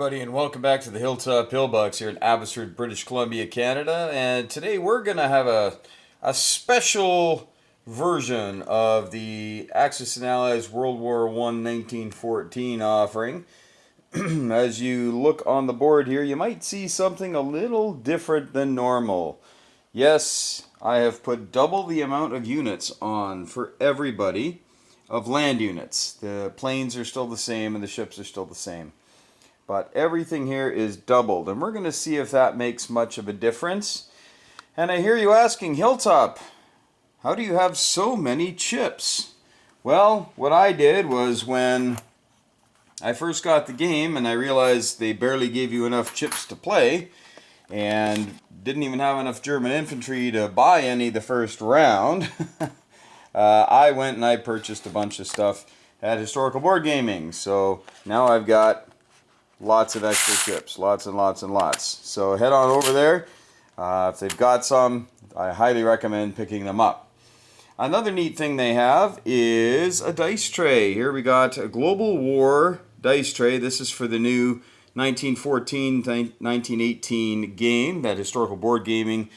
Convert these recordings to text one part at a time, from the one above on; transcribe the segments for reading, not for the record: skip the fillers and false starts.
everybody, and welcome back to the Hilltop Pillbox here in Abbotsford, British Columbia, Canada. And today we're going to have a special version of the Axis and Allies World War I 1914 offering. As you look on the board here, you might see something a little different than normal. Yes, I have put double the amount of units on for everybody of land units. The planes are still the same and the ships are still the same. But everything here is doubled, and we're going to see if that makes much of a difference. And I hear you asking, Hilltop, how do you have so many chips? Well, what I did was when I first got the game and I realized they barely gave you enough chips to play and didn't even have enough German infantry to buy any the first round, I went and I purchased a bunch of stuff at Historical Board Gaming. So now I've got lots of extra chips, lots and lots and lots. So head on over there. If they've got some, I highly recommend picking them up. Another neat thing they have is a dice tray. Here we got a Global War dice tray. This is for the new 1914-1918 game that Historical Board Gaming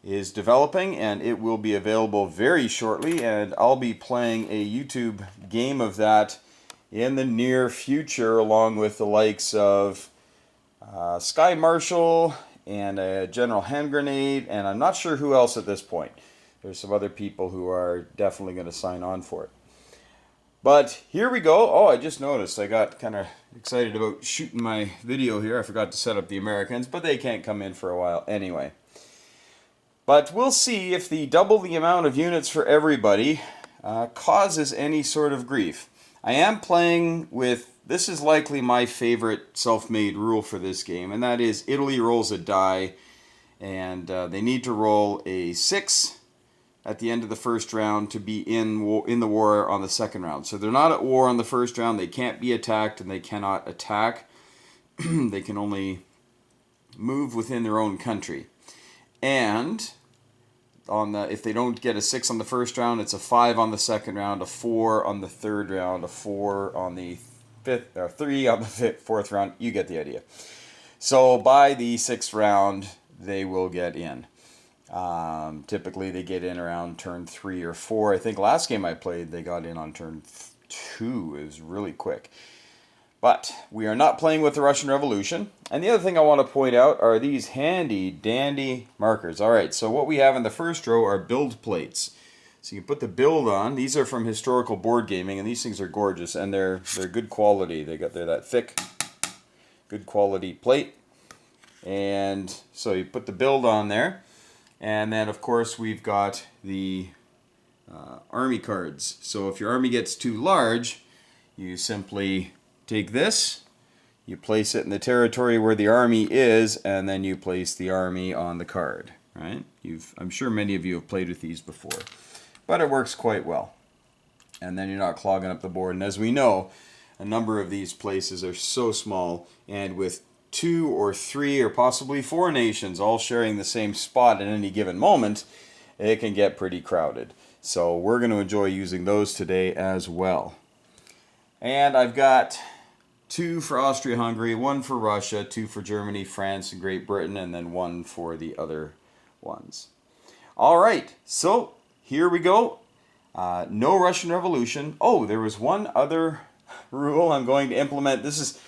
is developing, and it will be available very shortly, and I'll be playing a YouTube game of that in the near future, along with the likes of Sky Marshal and a General Hand Grenade, and I'm not sure who else at this point. There's some other people who are definitely going to sign on for it. But here we go. Oh, I just noticed I got kind of excited about shooting my video here. I forgot to set up the Americans, but they can't come in for a while anyway. But we'll see if the double the amount of units for everybody causes any sort of grief. I am playing with, this is likely my favorite self-made rule for this game, and that is Italy rolls a die, and they need to roll a 6 at the end of the first round to be in the war on the second round. So they're not at war on the first round, they can't be attacked, and they cannot attack. They can only move within their own country. And if they don't get a 6 on the first round, it's a 5 on the second round, a 4 on the third round, a 4 on the fifth, or 3 on the fourth round. You get the idea. So by the sixth round, they will get in. Typically, they get in around turn 3 or 4. I think last game I played, they got in on turn 2. It was really quick. But we are not playing with the Russian Revolution. And the other thing I want to point out are these handy dandy markers. Alright, so what we have in the first row are build plates. So you can put the build on. These are from Historical Board Gaming, and these things are gorgeous, and they're good quality. They're that thick, good quality plate. And so you put the build on there. And then, of course, we've got the army cards. So if your army gets too large, you simply take this, you place it in the territory where the army is, and then you place the army on the card. Right? I'm sure many of you have played with these before, but it works quite well. And then you're not clogging up the board. And as we know, a number of these places are so small, and with 2 or 3 or possibly 4 nations all sharing the same spot at any given moment, it can get pretty crowded. So we're going to enjoy using those today as well. And I've got 2 for Austria-Hungary, 1 for Russia, 2 for Germany, France, and Great Britain, and then 1 for the other ones. All right, so here we go. No Russian Revolution. Oh, there was one other rule I'm going to implement. This is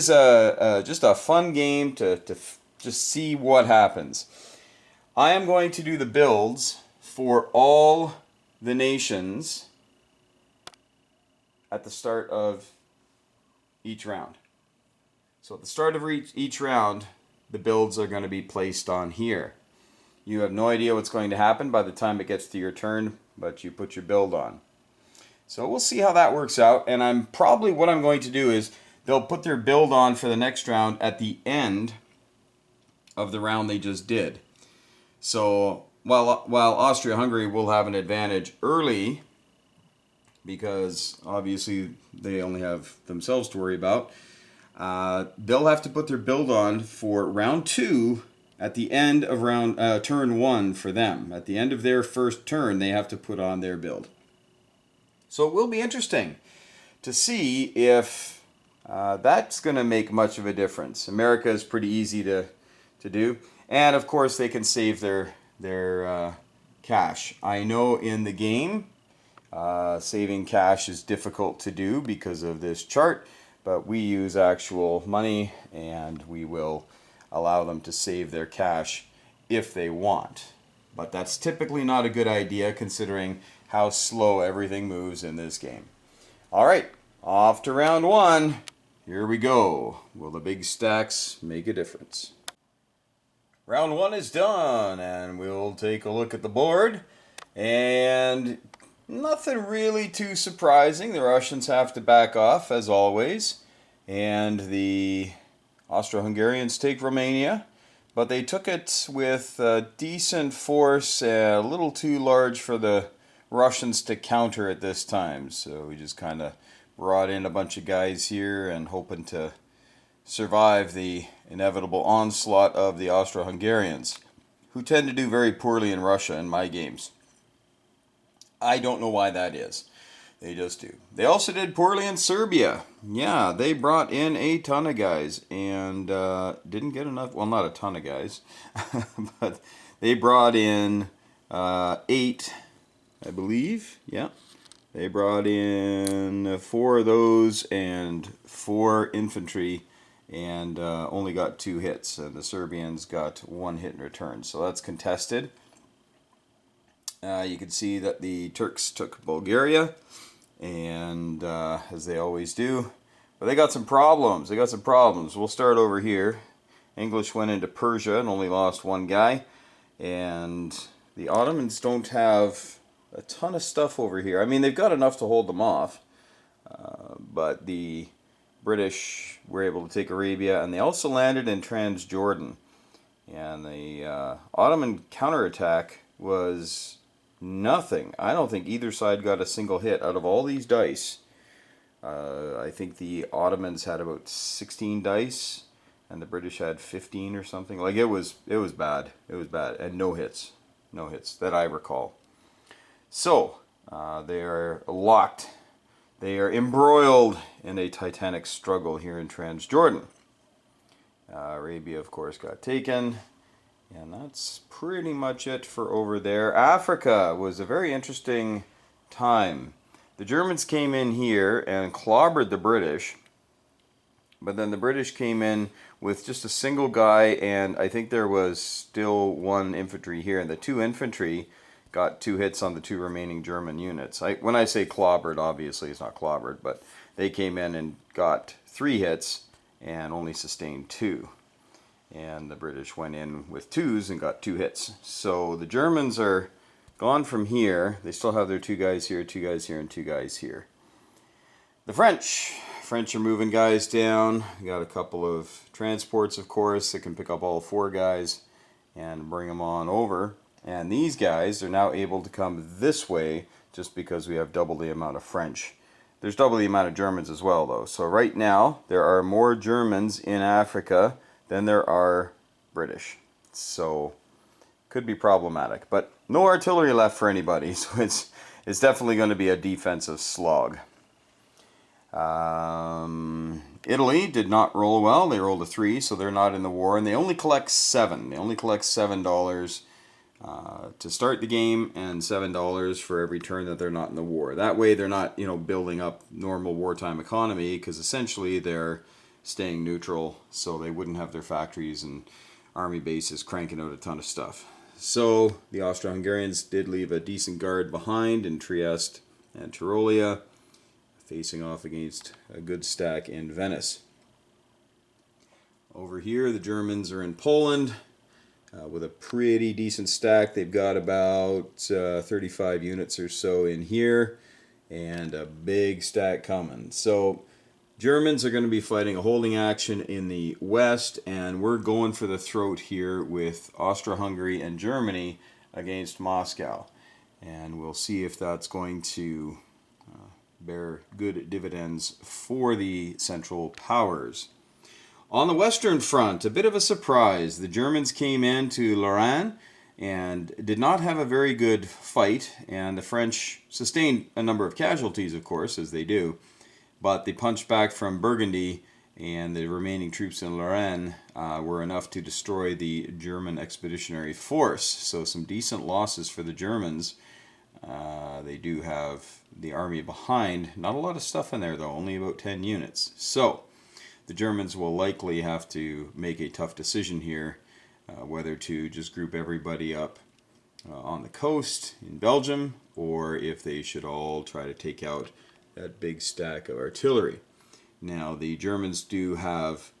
just a fun game to just see what happens. I am going to do the builds for all the nations at the start of each round. So at the start of each round, the builds are going to be placed on here. You have no idea what's going to happen by the time it gets to your turn, but you put your build on. So we'll see how that works out, and what I'm going to do is they'll put their build on for the next round at the end of the round they just did. So while Austria-Hungary will have an advantage early, because obviously they only have themselves to worry about, they'll have to put their build on for round 2 at the end of turn 1 for them. At the end of their first turn, they have to put on their build. So it will be interesting to see if that's going to make much of a difference. America is pretty easy to do, and of course they can save their cash. I know in the game, saving cash is difficult to do because of this chart, but we use actual money, and we will allow them to save their cash if they want. But that's typically not a good idea considering how slow everything moves in this game. All right, off to round one. Here we go. Will the big stacks make a difference? Round one is done, and we'll take a look at the board. And nothing really too surprising. The Russians have to back off, as always. And the Austro-Hungarians take Romania. But they took it with a decent force, a little too large for the Russians to counter at this time. So we just kind of brought in a bunch of guys here and hoping to survive the inevitable onslaught of the Austro-Hungarians, who tend to do very poorly in Russia in my games. I don't know why that is. They just do. They also did poorly in Serbia. Yeah, they brought in a ton of guys and didn't get enough. Well, not a ton of guys, but they brought in 8, I believe. Yeah. They brought in 4 of those and 4 infantry, and only got 2 hits. And the Serbians got 1 hit in return. So that's contested. You can see that the Turks took Bulgaria, and as they always do. But they got some problems. We'll start over here. English went into Persia and only lost 1 guy. And the Ottomans don't have a ton of stuff over here. I mean, they've got enough to hold them off. But the British were able to take Arabia, and they also landed in Transjordan. And the Ottoman counterattack was nothing. I don't think either side got a single hit out of all these dice. I think the Ottomans had about 16 dice, and the British had 15 or something. Like it was bad. It was bad, and no hits that I recall. So they are locked. They are embroiled in a titanic struggle here in Transjordan. Arabia, of course, got taken. And that's pretty much it for over there. Africa was a very interesting time. The Germans came in here and clobbered the British. But then the British came in with just a single guy, and I think there was still 1 infantry here. And the 2 infantry got 2 hits on the 2 remaining German units. When I say clobbered, obviously it's not clobbered, but they came in and got 3 hits and only sustained 2. And the British went in with 2s and got 2 hits. So the Germans are gone from here. They still have their 2 guys here, 2 guys here, and 2 guys here. The French are moving guys down. We got a couple of transports, of course, that can pick up all 4 guys and bring them on over. And these guys are now able to come this way just because we have double the amount of French. There's double the amount of Germans as well, though. So right now, there are more Germans in Africa than there are British. So, could be problematic. But no artillery left for anybody, so it's definitely going to be a defensive slog. Italy did not roll well. They rolled a 3, so they're not in the war. And they only collect 7. They only collect $7 to start the game, and $7 for every turn that they're not in the war. That way they're not, building up normal wartime economy, because essentially they're staying neutral, so they wouldn't have their factories and army bases cranking out a ton of stuff. So the Austro-Hungarians did leave a decent guard behind in Trieste and Tyrolia, facing off against a good stack in Venice. Over here, the Germans are in Poland with a pretty decent stack. They've got about 35 units or so in here, and a big stack coming. So Germans are going to be fighting a holding action in the west, and we're going for the throat here with Austro-Hungary and Germany against Moscow. And we'll see if that's going to bear good dividends for the Central Powers. On the Western Front, a bit of a surprise. The Germans came into Lorraine and did not have a very good fight, and the French sustained a number of casualties, of course, as they do. but the punchback from Burgundy and the remaining troops in Lorraine were enough to destroy the German expeditionary force. So some decent losses for the Germans. They do have the army behind. Not a lot of stuff in there though, only about 10 units. So the Germans will likely have to make a tough decision here, whether to just group everybody up on the coast in Belgium, or if they should all try to take out that big stack of artillery. Now the Germans do have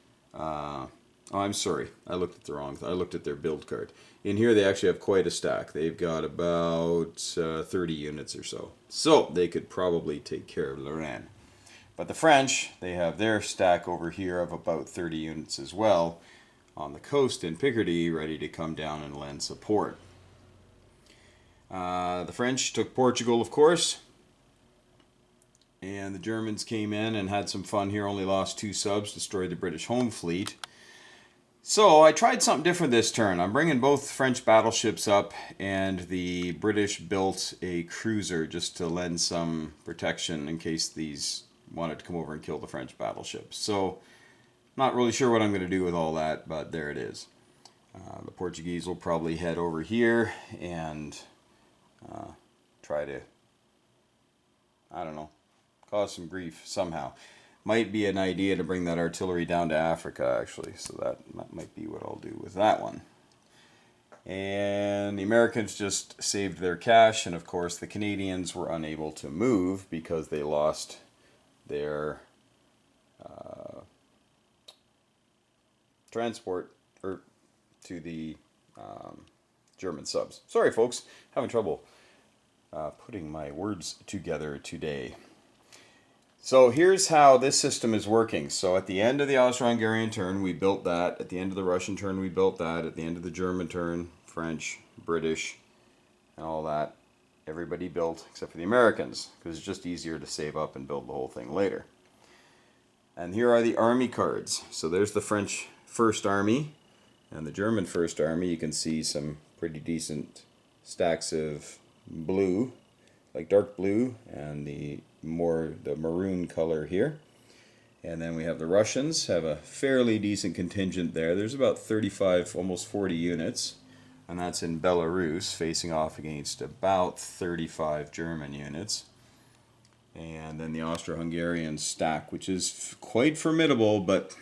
I'm sorry, I looked at their build card. In here they actually have quite a stack. They've got about 30 units or so. So they could probably take care of Lorraine. But the French, they have their stack over here of about 30 units as well on the coast in Picardy, ready to come down and lend support. The French took Portugal, of course. And the Germans came in and had some fun here, only lost 2 subs, destroyed the British home fleet. So I tried something different this turn. I'm bringing both French battleships up, and the British built a cruiser just to lend some protection in case these wanted to come over and kill the French battleships. So not really sure what I'm going to do with all that, but there it is. The Portuguese will probably head over here and try to, I don't know, cause some grief somehow. Might be an idea to bring that artillery down to Africa, actually. So that might be what I'll do with that one. And the Americans just saved their cash. And, of course, the Canadians were unable to move because they lost their transport to the German subs. Sorry, folks. Having trouble putting my words together today. So here's how this system is working. So at the end of the Austro-Hungarian turn, we built that. At the end of the Russian turn, we built that. At the end of the German turn, French, British, and all that, everybody built except for the Americans, because it's just easier to save up and build the whole thing later. And here are the army cards. So there's the French First Army and the German First Army. You can see some pretty decent stacks of blue, like dark blue, and the maroon color here. And then we have the Russians, have a fairly decent contingent there. There's about 35, almost 40 units, and that's in Belarus, facing off against about 35 German units. And then the Austro-Hungarian stack, which is quite formidable, but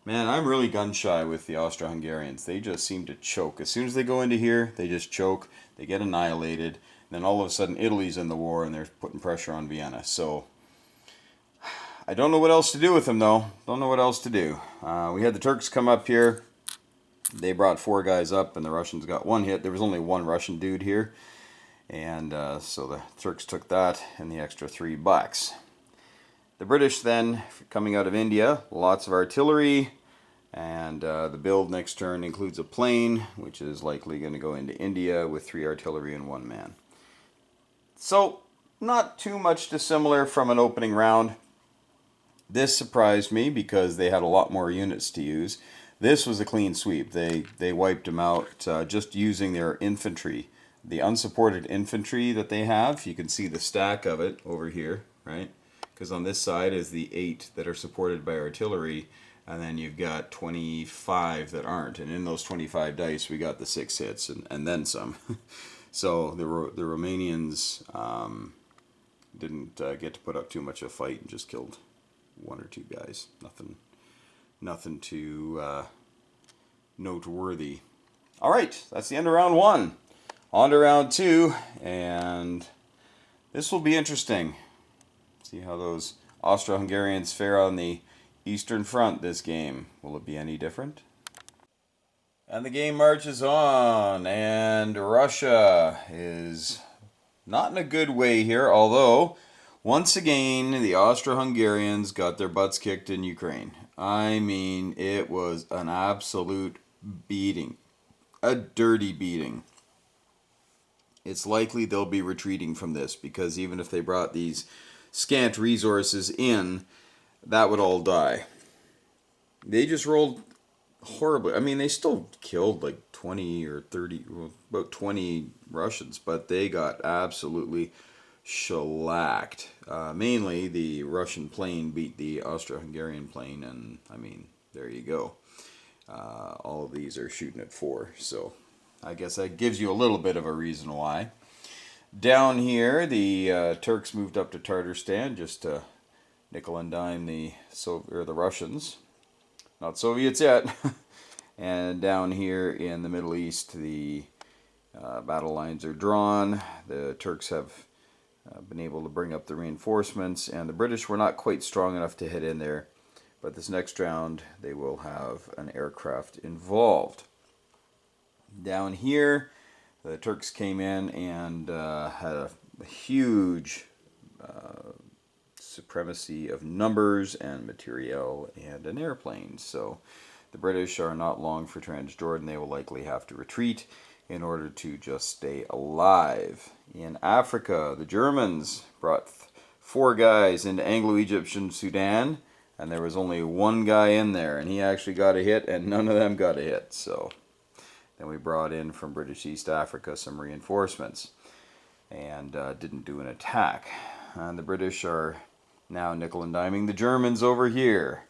man, I'm really gun shy with the Austro-Hungarians. They just seem to choke. As soon as they go into here, they just choke, they get annihilated. Then all of a sudden Italy's in the war and they're putting pressure on Vienna. So I don't know what else to do with them though. Don't know what else to do. We had the Turks come up here. They brought 4 guys up and the Russians got 1 hit. There was only 1 Russian dude here. And so the Turks took that and the extra 3 bucks. The British then, coming out of India, lots of artillery. And the build next turn includes a plane, which is likely going to go into India with 3 artillery and 1 man. So, not too much dissimilar from an opening round. This surprised me because they had a lot more units to use. This was a clean sweep. They wiped them out just using their infantry. The unsupported infantry that they have, you can see the stack of it over here, right? Because on this side is the 8 that are supported by artillery, and then you've got 25 that aren't. And in those 25 dice, we got the 6 hits and then some. So the Romanians didn't get to put up too much of a fight and just killed 1 or 2 guys. Nothing too noteworthy. All right, that's the end of round 1. On to round 2, and this will be interesting. See how those Austro-Hungarians fare on the Eastern Front this game. Will it be any different? And the game marches on, and Russia is not in a good way here, although once again the Austro-Hungarians got their butts kicked in Ukraine. I mean, it was an absolute beating, a dirty beating. It's likely they'll be retreating from this, because even if they brought these scant resources in, that would all die. They just rolled horribly. I mean, they still killed like 20 or 30, well, about 20 Russians, but they got absolutely shellacked. Mainly the Russian plane beat the Austro-Hungarian plane, and I mean, there you go. All of these are shooting at 4, so I guess that gives you a little bit of a reason why. Down here, the Turks moved up to Tatarstan just to nickel and dime the Russians, not Soviets yet. And down here in the Middle East, the battle lines are drawn. The Turks have been able to bring up the reinforcements, and the British were not quite strong enough to hit in there. But this next round, they will have an aircraft involved. Down here, the Turks came in and had a huge supremacy of numbers and materiel and an airplane. So the British are not long for Transjordan. They will likely have to retreat in order to just stay alive. In Africa, the Germans brought 4 guys into Anglo-Egyptian Sudan, and there was only 1 guy in there, and he actually got a hit, and none of them got a hit. So then we brought in from British East Africa some reinforcements, and didn't do an attack. And the British are now nickel and diming the Germans over here.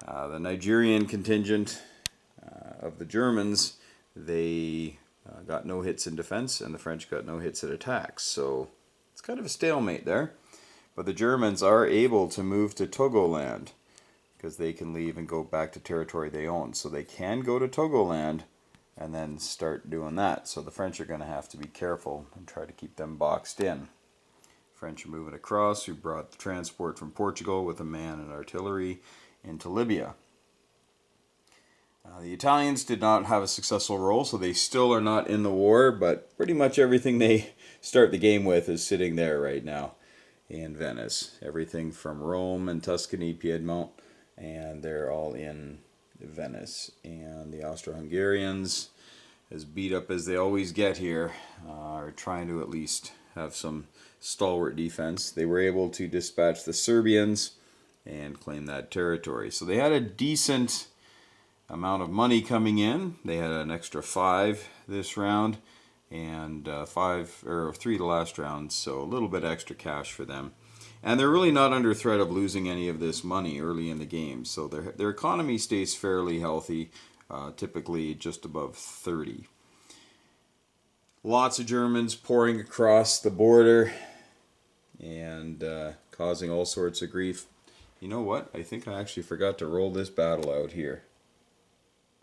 The Nigerian contingent of the Germans, they got no hits in defense, and the French got no hits at attacks. So it's kind of a stalemate there. But the Germans are able to move to Togoland because they can leave and go back to territory they own. So they can go to Togoland and then start doing that. So the French are going to have to be careful and try to keep them boxed in. French are moving across. We brought the transport from Portugal with a man and artillery into Libya. The Italians did not have a successful role, so they still are not in the war, but pretty much everything they start the game with is sitting there right now in Venice. Everything from Rome and Tuscany, Piedmont, and they're all in Venice. And the Austro-Hungarians, as beat up as they always get here, are trying to at least have some stalwart defense. They were able to dispatch the Serbians and claim that territory. So they had a decent amount of money coming in. They had an extra 5 this round, and 3 the last round, so a little bit extra cash for them. And they're really not under threat of losing any of this money early in the game, so their economy stays fairly healthy, typically just above 30. Lots of Germans pouring across the border and causing all sorts of grief. You know what? I think I actually forgot to roll this battle out here.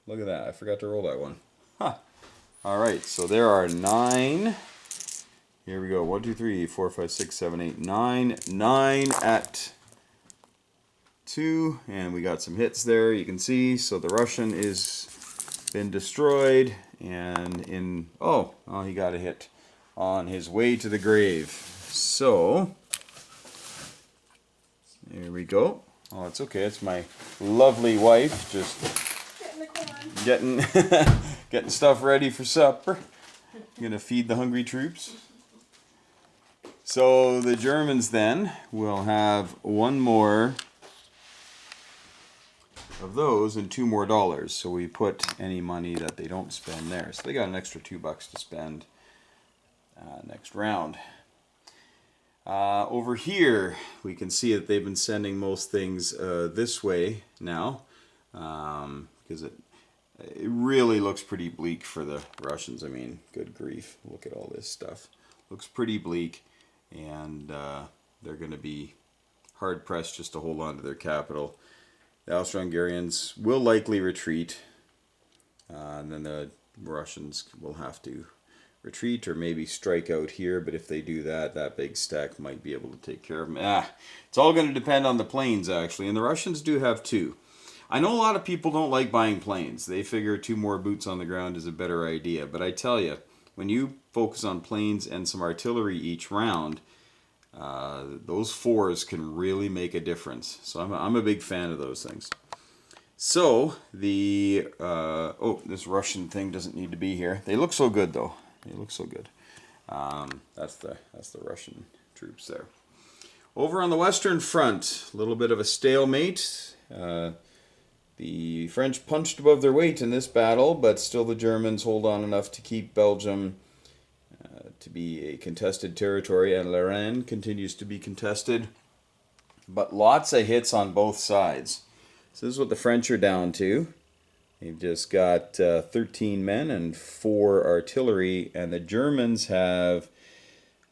Look at that. I forgot to roll that one. Huh. All right. So there are 9. Here we go. 1, 2, 3, 4, 5, 6, 7, 8, 9. 9 at 2. And we got some hits there. You can see. So the Russian is been destroyed. And he got a hit on his way to the grave. So there we go. Oh, it's okay. It's my lovely wife just getting getting stuff ready for supper. Gonna feed the hungry troops. So the Germans then will have 1 more of those and 2 more dollars. So we put any money that they don't spend there. So they got an extra $2 to spend next round. Over here, we can see that they've been sending most things this way now, because it really looks pretty bleak for the Russians. I mean, good grief, look at all this stuff. Looks pretty bleak, and they're going to be hard-pressed just to hold on to their capital. The Austro-Hungarians will likely retreat, and then the Russians will have to retreat or maybe strike out here, but if they do that, that big stack might be able to take care of them. It's all going to depend on the planes, actually, and the Russians do have 2. I know a lot of people don't like buying planes. They figure 2 more boots on the ground is a better idea, but I tell you, when you focus on planes and some artillery each round, those 4s can really make a difference. So I'm a big fan of those things. So the this Russian thing doesn't need to be here. They look so good though. They look so good. That's the Russian troops there. Over on the Western Front, a little bit of a stalemate. The French punched above their weight in this battle, but still the Germans hold on enough to keep Belgium to be a contested territory, and Lorraine continues to be contested. But lots of hits on both sides. So this is what the French are down to. They've just got 13 men and 4 artillery, and the Germans have,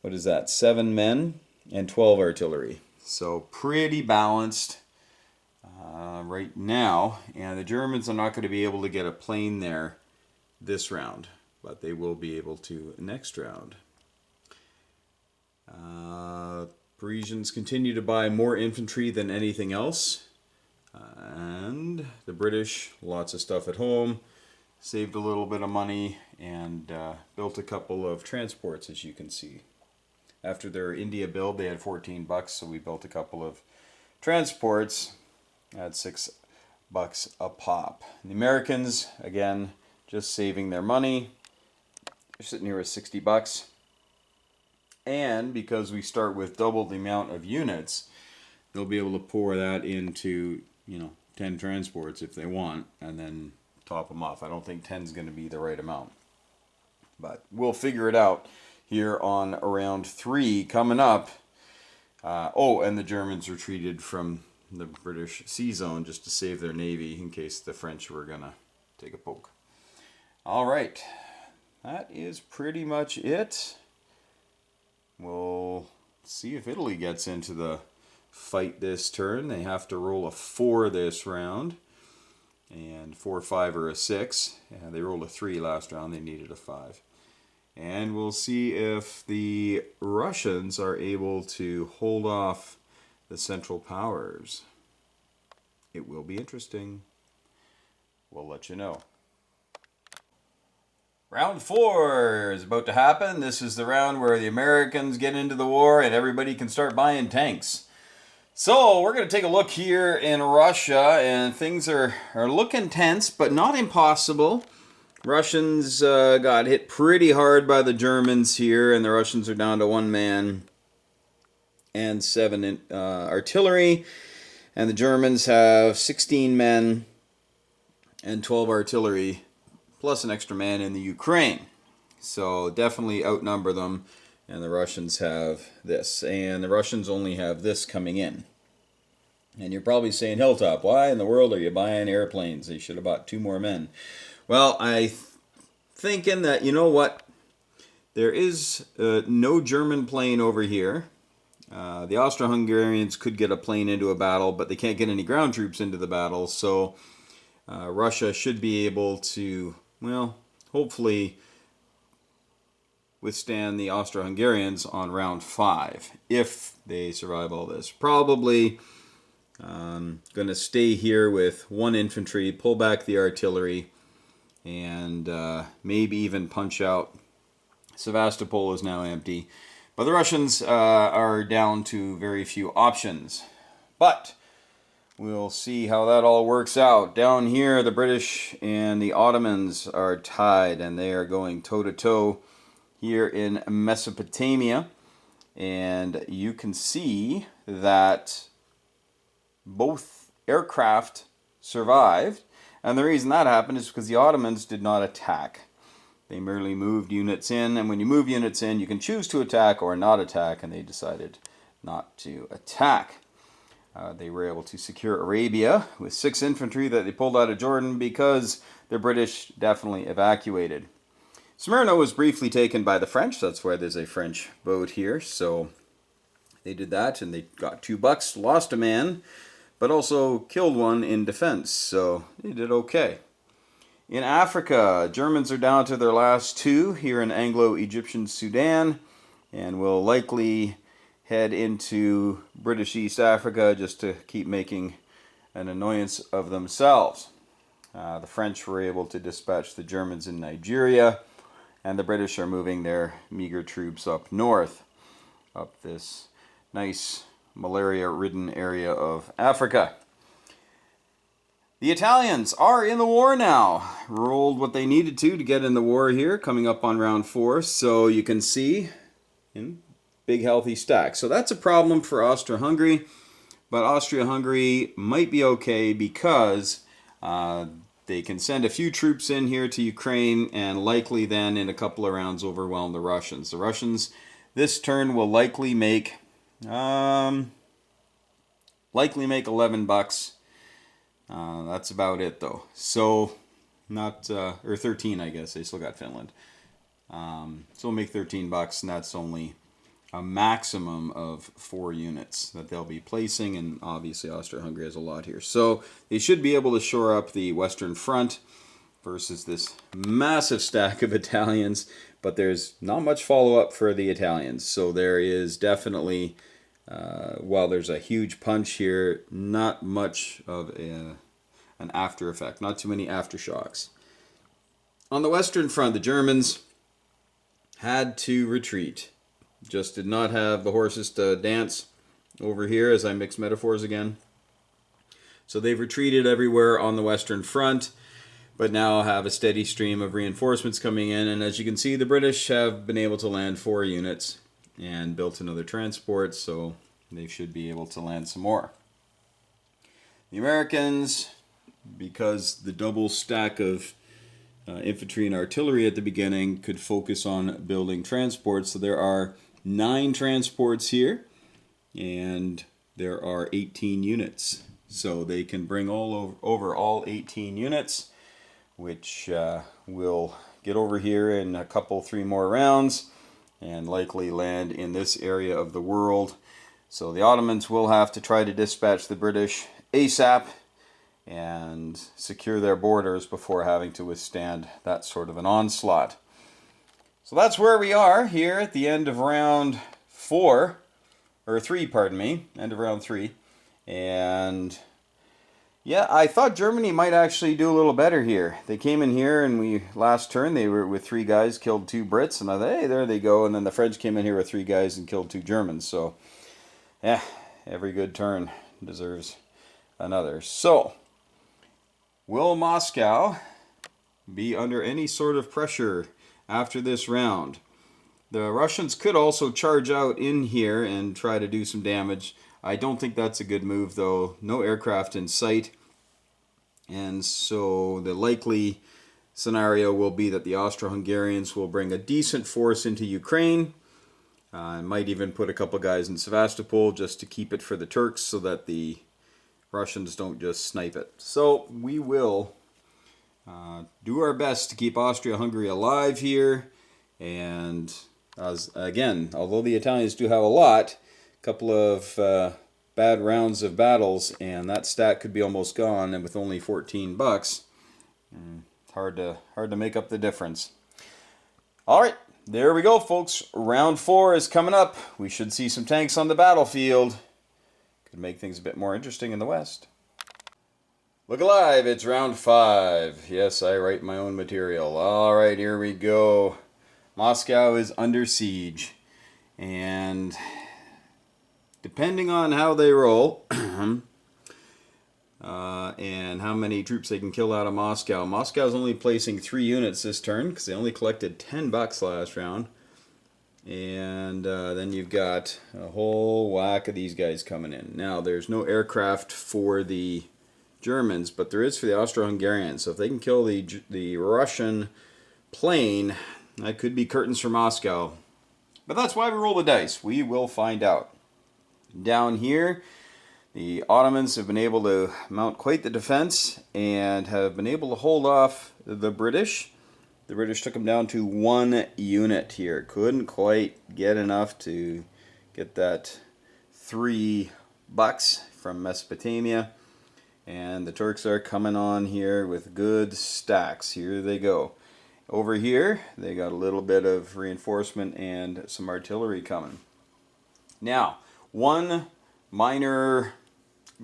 what is that, 7 men and 12 artillery. So pretty balanced right now, and the Germans are not going to be able to get a plane there this round, but they will be able to next round. Parisians continue to buy more infantry than anything else, and the British, lots of stuff at home, saved a little bit of money, and built a couple of transports, as you can see. After their India build, they had $14, so we built a couple of transports at $6 a pop. And the Americans, again, just saving their money. They're sitting here with $60. And because we start with double the amount of units, they'll be able to pour that into, 10 transports if they want, and then top them off. I don't think 10 is going to be the right amount, but we'll figure it out here on round 3 coming up. And the Germans retreated from the British sea zone just to save their navy in case the French were going to take a poke. All right, that is pretty much it. We'll see if Italy gets into the fight this turn. They have to roll a 4 this round, and 4, 5, or a 6. And they rolled a 3 last round. They needed a 5. And we'll see if the Russians are able to hold off the Central Powers. It will be interesting. We'll let you know. Round 4 is about to happen. This is the round where the Americans get into the war and everybody can start buying tanks. So we're going to take a look here in Russia, and things are looking tense, but not impossible. Russians got hit pretty hard by the Germans here, and the Russians are down to 1 man and 7 artillery. And the Germans have 16 men and 12 artillery, plus an extra man in the Ukraine. So definitely outnumber them. And the Russians have this. And the Russians only have this coming in. And you're probably saying, Hilltop, why in the world are you buying airplanes? They should have bought 2 more men. Well, thinking that, you know what? There is no German plane over here. The Austro-Hungarians could get a plane into a battle, but they can't get any ground troops into the battle. So Russia should be able to, hopefully withstand the Austro-Hungarians on round 5, if they survive all this. Probably going to stay here with 1 infantry, pull back the artillery, and maybe even punch out. Sevastopol is now empty. But the Russians are down to very few options. But we'll see how that all works out. Down here, the British and the Ottomans are tied, and they are going toe-to-toe here in Mesopotamia. And you can see that both aircraft survived. And the reason that happened is because the Ottomans did not attack. They merely moved units in, and when you move units in, you can choose to attack or not attack, and they decided not to attack. They were able to secure Arabia with 6 infantry that they pulled out of Jordan because the British definitely evacuated. Smyrna was briefly taken by the French. That's why there's a French boat here. So they did that, and they got $2, lost a man, but also killed 1 in defense. So they did okay. In Africa, Germans are down to their last 2 here in Anglo-Egyptian Sudan, and will likely head into British East Africa just to keep making an annoyance of themselves. The French were able to dispatch the Germans in Nigeria, and the British are moving their meager troops up north, up this nice malaria-ridden area of Africa. The Italians are in the war now. Rolled what they needed to get in the war here, coming up on round 4. So you can see, in big healthy stack. So that's a problem for Austria-Hungary, but Austria-Hungary might be okay because they can send a few troops in here to Ukraine and likely then in a couple of rounds overwhelm the Russians. The Russians this turn will likely make 11 bucks. That's about it though. So not or 13, I guess. They still got Finland. So we'll make 13 bucks, and that's only a maximum of 4 units that they'll be placing, and obviously Austria-Hungary has a lot here. So they should be able to shore up the Western Front versus this massive stack of Italians, but there's not much follow-up for the Italians. So there is definitely, while there's a huge punch here, not much of an after effect, not too many aftershocks. On the Western Front, the Germans had to retreat. Just did not have the horses to dance over here as I mix metaphors again. So they've retreated everywhere on the Western Front, but now have a steady stream of reinforcements coming in. And as you can see, the British have been able to land 4 units and built another transport, so they should be able to land some more. The Americans, because the double stack of infantry and artillery at the beginning, could focus on building transports. So there are 9 transports here, and there are 18 units. So they can bring over all 18 units, which will get over here in a couple, 3 more rounds, and likely land in this area of the world. So the Ottomans will have to try to dispatch the British ASAP and secure their borders before having to withstand that sort of an onslaught. So that's where we are here at the end of round 3, pardon me, end of round 3. And yeah, I thought Germany might actually do a little better here. They came in here and last turn they were with 3 guys, killed 2 Brits, and I thought, hey, there they go. And then the French came in here with 3 guys and killed 2 Germans. So yeah, every good turn deserves another. So will Moscow be under any sort of pressure after this round? The Russians could also charge out in here and try to do some damage. I don't think that's a good move though. No aircraft in sight. And so the likely scenario will be that the Austro-Hungarians will bring a decent force into Ukraine. Might even put a couple guys in Sevastopol just to keep it for the Turks so that the Russians don't just snipe it. So we will do our best to keep Austria-Hungary alive here. And again, although the Italians do have a lot, a couple of bad rounds of battles, and that stack could be almost gone. And with only 14 bucks, it's hard to make up the difference. All right, there we go, folks. Round 4 is coming up. We should see some tanks on the battlefield. Could make things a bit more interesting in the West. Look alive, it's round 5. Yes, I write my own material. All right, here we go. Moscow is under siege. And depending on how they roll and how many troops they can kill out of Moscow, Moscow's only placing 3 units this turn because they only collected 10 bucks last round. And then you've got a whole whack of these guys coming in. Now, there's no aircraft for the Germans, but there is for the Austro-Hungarians. So if they can kill the Russian plane, that could be curtains for Moscow. But that's why we roll the dice. We will find out. Down here, the Ottomans have been able to mount quite the defense and have been able to hold off the British. The British took them down to 1 unit here. Couldn't quite get enough to get that 3 bucks from Mesopotamia. And the Turks are coming on here with good stacks. Here they go. Over here, they got a little bit of reinforcement and some artillery coming. Now, one minor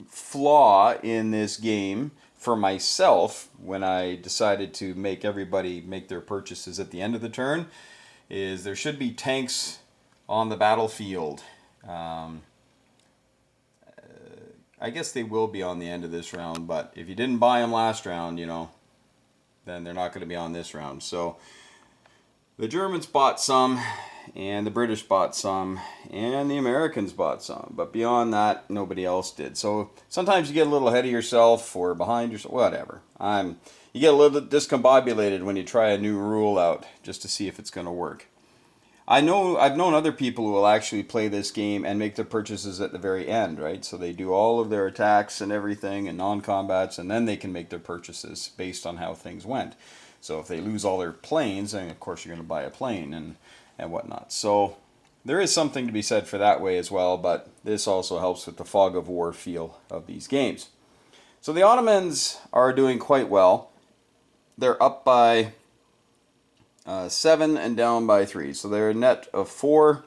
flaw in this game for myself when I decided to make everybody make their purchases at the end of the turn is there should be tanks on the battlefield. I guess they will be on the end of this round, but if you didn't buy them last round, you know, then they're not going to be on this round. So the Germans bought some, and the British bought some, and the Americans bought some. But beyond that, nobody else did. So sometimes you get a little ahead of yourself or behind yourself, whatever. you get a little bit discombobulated when you try a new rule out just to see if it's going to work. I've known other people who will actually play this game and make their purchases at the very end, right? So they do all of their attacks and everything and non-combats, and then they can make their purchases based on how things went. So if they lose all their planes, then of course you're going to buy a plane and whatnot. So there is something to be said for that way as well, but this also helps with the fog of war feel of these games. So the Ottomans are doing quite well. They're up by 7 and down by 3. So they're a net of 4.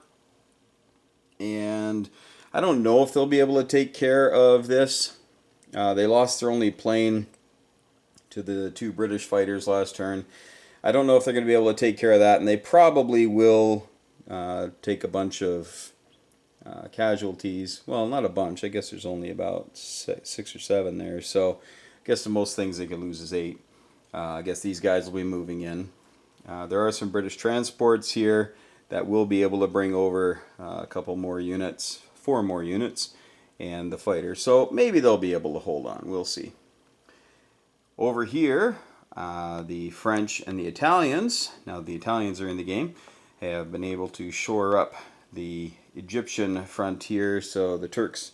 And I don't know if they'll be able to take care of this. They lost their only plane to the 2 British fighters last turn. I don't know if they're going to be able to take care of that. And they probably will take a bunch of casualties. Well, not a bunch. I guess there's only about 6 or 7 there. So I guess the most things they could lose is 8. I guess these guys will be moving in. There are some British transports here that will be able to bring over a couple more units, 4 more units, and the fighters. So maybe they'll be able to hold on. We'll see. Over here, the French and the Italians, now the Italians are in the game, have been able to shore up the Egyptian frontier. So the Turks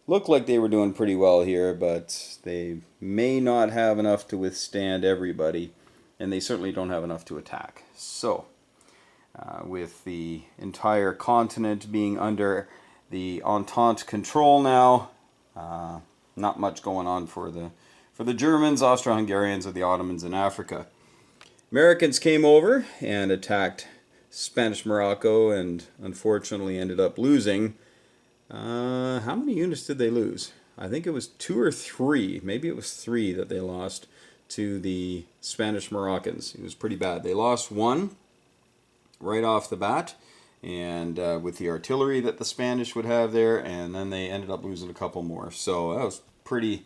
look like they were doing pretty well here, but they may not have enough to withstand everybody. And they certainly don't have enough to attack. So, with the entire continent being under the Entente control now, not much going on for the Germans, Austro-Hungarians, or the Ottomans in Africa. Americans came over and attacked Spanish Morocco and unfortunately ended up losing. How many units did they lose? I think it was 2 or 3. Maybe it was 3 that they lost to the Spanish Moroccans. It was pretty bad. They lost 1 right off the bat, and with the artillery that the Spanish would have there, and then they ended up losing a couple more. So that was pretty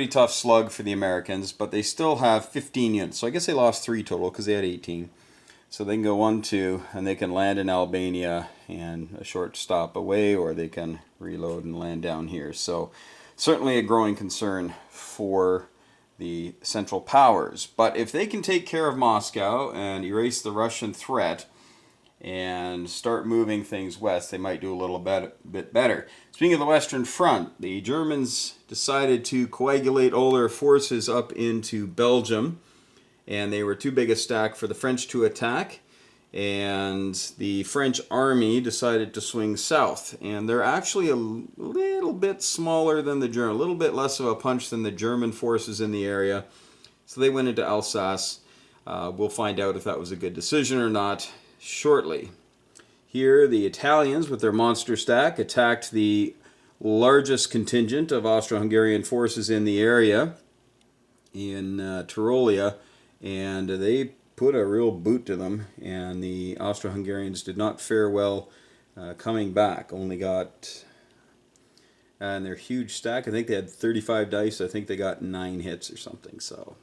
tough slug for the Americans, but they still have 15 units. So I guess they lost 3 total because they had 18. So they can go 1, 2, and they can land in Albania and a short stop away, or they can reload and land down here. So certainly a growing concern for the Central Powers. But if they can take care of Moscow and erase the Russian threat and start moving things west, they might do a little bit better. Speaking of the Western Front, the Germans decided to coagulate all their forces up into Belgium, and they were too big a stack for the French to attack, and the French army decided to swing south. And they're actually a little bit smaller than the German, a little bit less of a punch than the German forces in the area. So they went into Alsace. We'll find out if that was a good decision or not shortly. Here, the Italians, with their monster stack, attacked the largest contingent of Austro-Hungarian forces in the area in Tyrolia, and they put a real boot to them, and the Austro-Hungarians did not fare well coming back. Only got, and their huge stack, I think they had 35 dice. I think they got 9 hits or something, so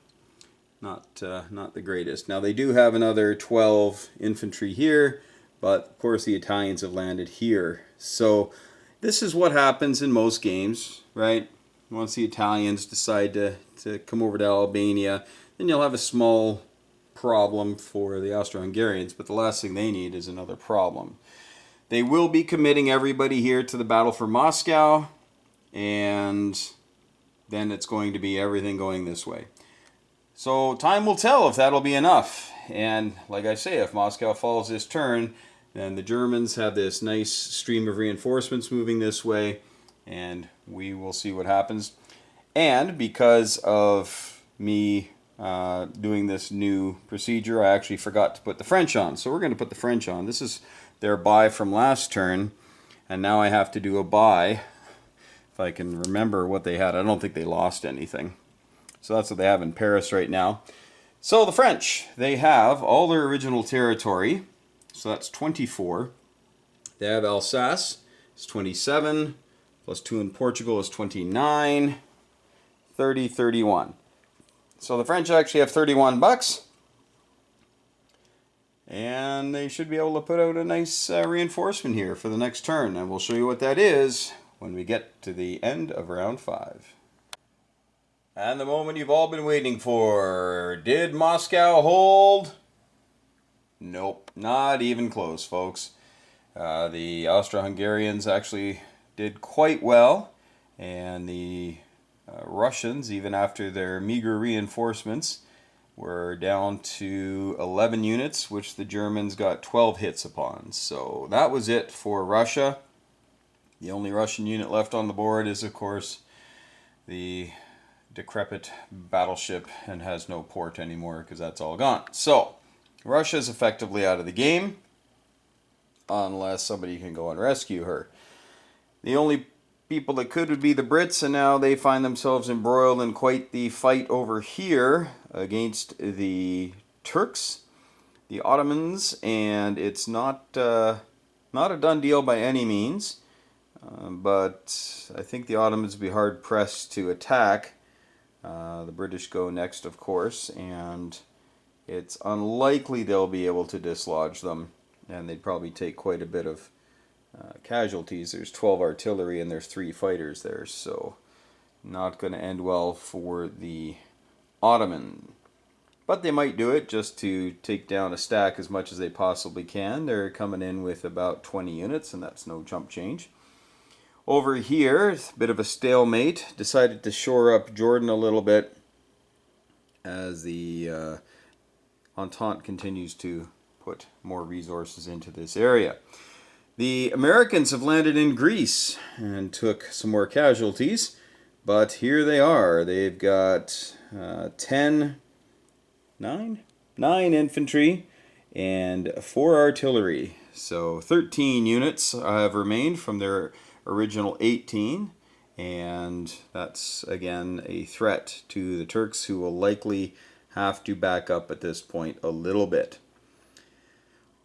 not the greatest. Now they do have another 12 infantry here, but of course the Italians have landed here. So this is what happens in most games, right? Once the Italians decide to come over to Albania, then you'll have a small problem for the Austro-Hungarians, but the last thing they need is another problem. They will be committing everybody here to the battle for Moscow, and then it's going to be everything going this way. So time will tell if that'll be enough. And like I say, if Moscow falls this turn, then the Germans have this nice stream of reinforcements moving this way, and we will see what happens. And because of me doing this new procedure, I actually forgot to put the French on. So we're going to put the French on. This is their buy from last turn, and now I have to do a buy. If I can remember what they had, I don't think they lost anything. So that's what they have in Paris right now. So the French, they have all their original territory. So that's 24. They have Alsace, it's 27, plus 2 in Portugal is 29, 30, 31. So the French actually have 31 bucks. And they should be able to put out a nice reinforcement here for the next turn. And we'll show you what that is when we get to the end of round 5. And the moment you've all been waiting for. Did Moscow hold? Nope, not even close, folks. The Austro-Hungarians actually did quite well, and the Russians, even after their meager reinforcements, were down to 11 units, which the Germans got 12 hits upon. So that was it for Russia. The only Russian unit left on the board is, of course, the decrepit battleship, and has no port anymore because that's all gone. So Russia's effectively out of the game unless somebody can go and rescue her. The only people that could would be the Brits, and now they find themselves embroiled in quite the fight over here against the Turks, the Ottomans, and it's not a done deal by any means. But I think the Ottomans would be hard pressed to attack. The British go next, of course, and it's unlikely they'll be able to dislodge them, and they'd probably take quite a bit of casualties. There's 12 artillery and there's 3 fighters there, so not going to end well for the Ottoman. But they might do it just to take down a stack as much as they possibly can. They're coming in with about 20 units, and that's no chump change. Over here, it's a bit of a stalemate. Decided to shore up Jordan a little bit as the Entente continues to put more resources into this area. The Americans have landed in Greece and took some more casualties, but here they are. They've got 9 infantry and 4 artillery. So 13 units have remained from their original 18, and that's again a threat to the Turks, who will likely have to back up at this point a little bit.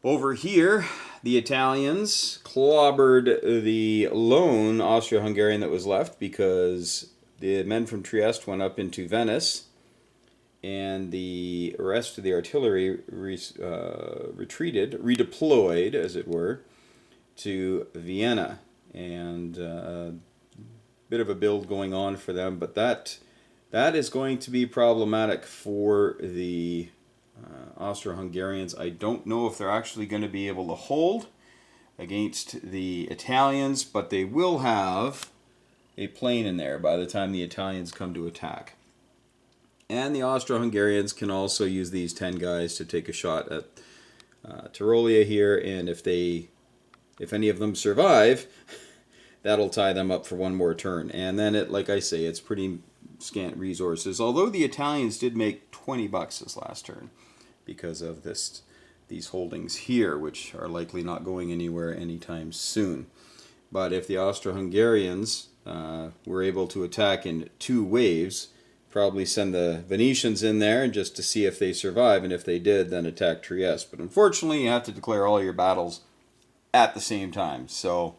Over here, the Italians clobbered the lone Austro-Hungarian that was left because the men from Trieste went up into Venice, and the rest of the artillery retreated, redeployed, as it were, to Vienna. And a bit of a build going on for them, but that is going to be problematic for the Austro-Hungarians. I don't know if they're actually going to be able to hold against the Italians, but they will have a plane in there by the time the Italians come to attack. And the Austro-Hungarians can also use these 10 guys to take a shot at Tyrolia here, and if any of them survive, that'll tie them up for one more turn. And then, like I say, it's pretty scant resources. Although the Italians did make $20 this last turn because of these holdings here, which are likely not going anywhere anytime soon. But if the Austro-Hungarians were able to attack in 2 waves, probably send the Venetians in there just to see if they survive, and if they did, then attack Trieste. But unfortunately, you have to declare all your battles at the same time. So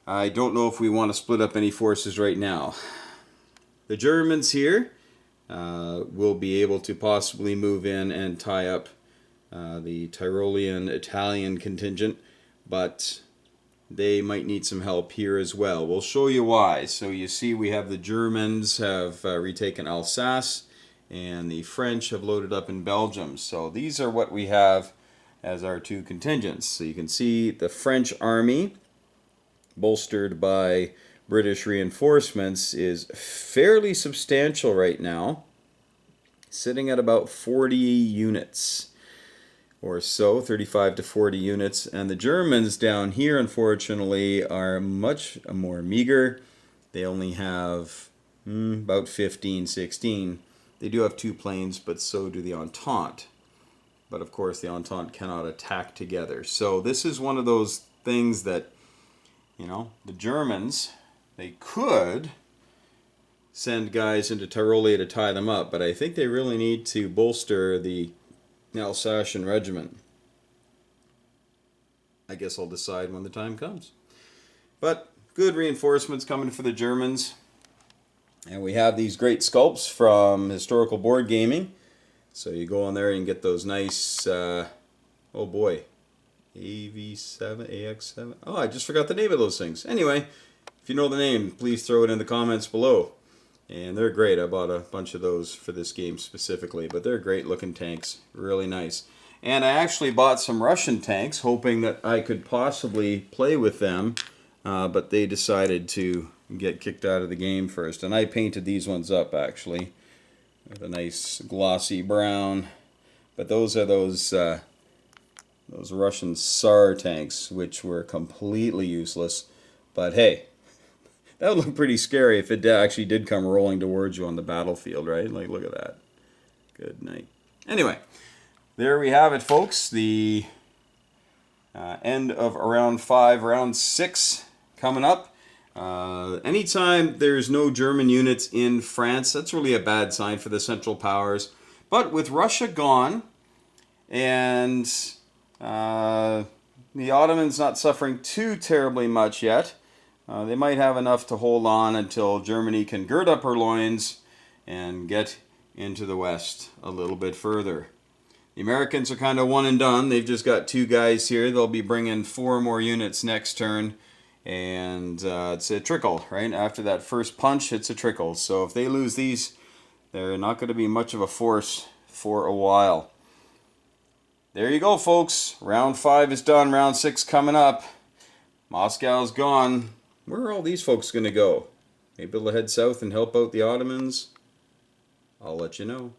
I don't know if we want to split up any forces right now. The Germans here will be able to possibly move in and tie up the Tyrolean Italian contingent, but they might need some help here as well. We'll show you why. So you see we have the Germans have retaken Alsace, and the French have loaded up in Belgium. So these are what we have as our 2 contingents. So you can see the French army, bolstered by British reinforcements, is fairly substantial right now, sitting at about 40 units or so, 35 to 40 units. And the Germans down here, unfortunately, are much more meager. They only have about 15, 16. They do have 2 planes, but so do the Entente. But of course, the Entente cannot attack together. So this is one of those things that, the Germans, they could send guys into Tyrolia to tie them up, but I think they really need to bolster the Alsatian regiment. I guess I'll decide when the time comes. But good reinforcements coming for the Germans. And we have these great sculpts from Historical Board Gaming. So you go on there and get those nice, AV7, AX7. Oh, I just forgot the name of those things. Anyway, if you know the name, please throw it in the comments below. And they're great. I bought a bunch of those for this game specifically, but they're great looking tanks. Really nice. And I actually bought some Russian tanks, hoping that I could possibly play with them, but they decided to get kicked out of the game first. And I painted these ones up, actually, with a nice glossy brown. But those are those Russian Tsar tanks, which were completely useless. But hey, that would look pretty scary if it actually did come rolling towards you on the battlefield, right? Like, look at that. Good night. Anyway, there we have it, folks. The end of round 5, round 6 coming up. Anytime there's no German units in France, that's really a bad sign for the Central Powers. But with Russia gone and the Ottomans not suffering too terribly much yet, they might have enough to hold on until Germany can gird up her loins and get into the West a little bit further. The Americans are kind of one and done. They've just got 2 guys here. They'll be bringing 4 more units next turn. And it's a trickle, right? After that first punch, it's a trickle. So if they lose these, they're not going to be much of a force for a while. There you go, folks. Round 5 is done. Round 6 coming up. Moscow's gone. Where are all these folks going to go? Maybe they'll head south and help out the Ottomans? I'll let you know.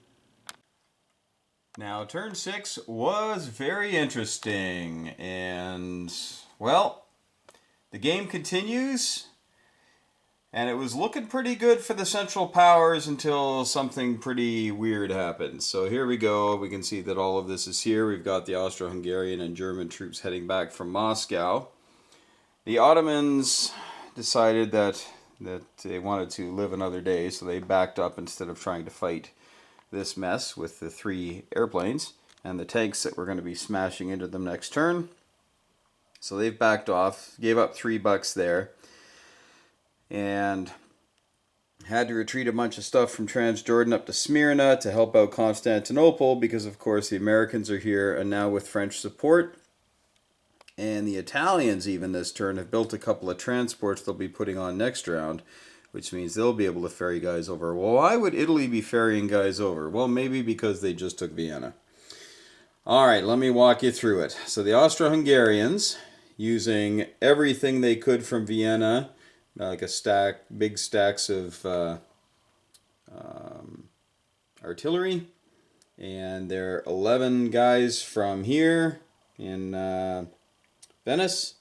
Now, turn 6 was very interesting. And, well, the game continues. And it was looking pretty good for the Central Powers until something pretty weird happened. So here we go. We can see that all of this is here. We've got the Austro-Hungarian and German troops heading back from Moscow. The Ottomans decided that they wanted to live another day, so they backed up instead of trying to fight this mess with the 3 airplanes and the tanks that were going to be smashing into them next turn. So they've backed off, gave up $3 there, and had to retreat a bunch of stuff from Transjordan up to Smyrna to help out Constantinople because, of course, the Americans are here and now with French support. And the Italians, even this turn, have built a couple of transports they'll be putting on next round, which means they'll be able to ferry guys over. Well, why would Italy be ferrying guys over? Well, maybe because they just took Vienna. All right, let me walk you through it. So the Austro-Hungarians, using everything they could from Vienna, like big stacks of artillery, and there are 11 guys from here in Venice,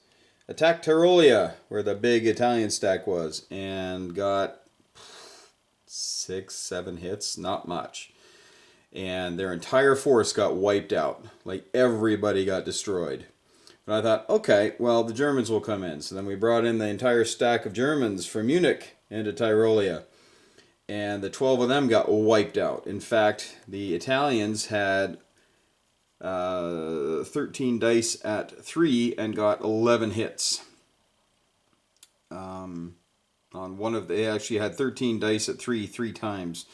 attacked Tyrolia, where the big Italian stack was, and got 6, 7 hits, not much. And their entire force got wiped out. Like, everybody got destroyed. But I thought, okay, well, the Germans will come in. So then we brought in the entire stack of Germans from Munich into Tyrolia. And the 12 of them got wiped out. In fact, the Italians had 13 dice at 3 and got 11 hits. On one of they actually had 13 dice at 3 times,